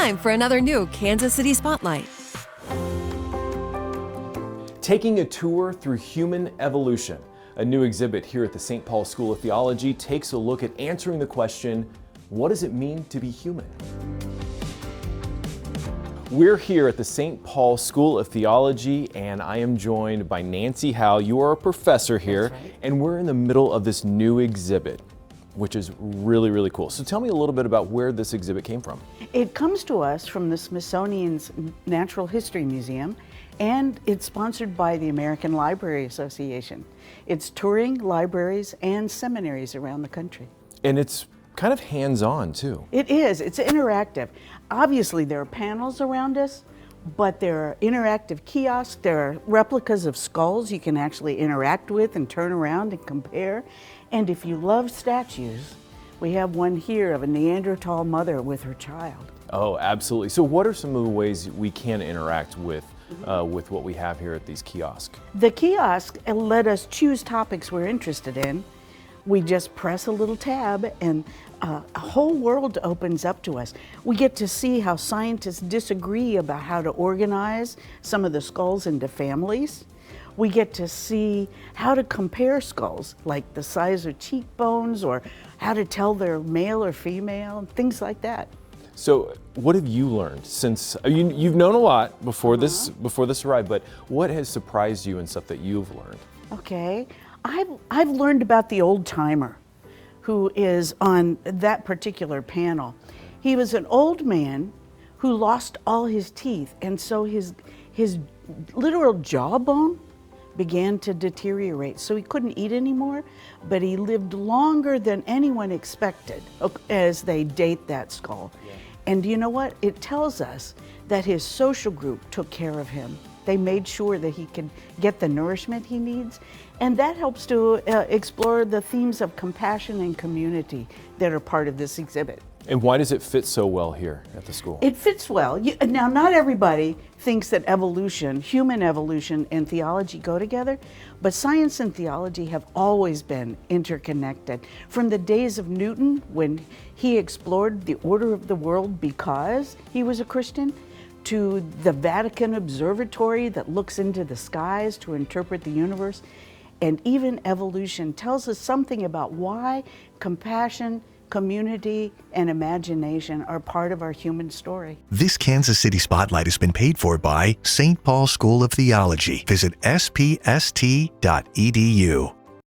time for another new Kansas City Spotlight. Taking a tour through human evolution. A new exhibit here at the St. Paul School of Theology takes a look at answering the question, what does it mean to be human? We're here at the St. Paul School of Theology, and I am joined by Nancy Howe. You are a professor here, That's right. And we're in the middle of this new exhibit, which is really, really cool. So tell me a little bit about where this exhibit came from. It comes to us from the Smithsonian's Natural History Museum, and it's sponsored by the American Library Association. It's touring libraries and seminaries around the country. And it's kind of hands-on too. It is, it's interactive. Obviously there are panels around us, but there are interactive kiosks, there are replicas of skulls you can actually interact with and turn around and compare. And if you love statues, we have one here of a Neanderthal mother with her child. Oh, absolutely. So what are some of the ways we can interact with what we have here at these kiosks? The kiosk let us choose topics we're interested in. We just press a little tab and a whole world opens up to us. We get to see how scientists disagree about how to organize some of the skulls into families. We get to see how to compare skulls, like the size of cheekbones or how to tell they're male or female, things like that. So what have you learned since, you've known a lot before this arrived, but what has surprised you and stuff that you've learned? Okay, I've learned about the old timer who is on that particular panel. He was an old man who lost all his teeth, and so his literal jawbone began to deteriorate. So he couldn't eat anymore, but he lived longer than anyone expected as they date that skull. Yeah. And you know what? It tells us that his social group took care of him. They made sure that he could get the nourishment he needs. And that helps to explore the themes of compassion and community that are part of this exhibit. And why does it fit so well here at the school? It fits well. Now, not everybody thinks that evolution, human evolution, and theology go together, but science and theology have always been interconnected. From the days of Newton, when he explored the order of the world because he was a Christian, to the Vatican Observatory that looks into the skies to interpret the universe, and even evolution tells us something about why compassion, community, and imagination are part of our human story. This Kansas City Spotlight has been paid for by St. Paul School of Theology. Visit spst.edu.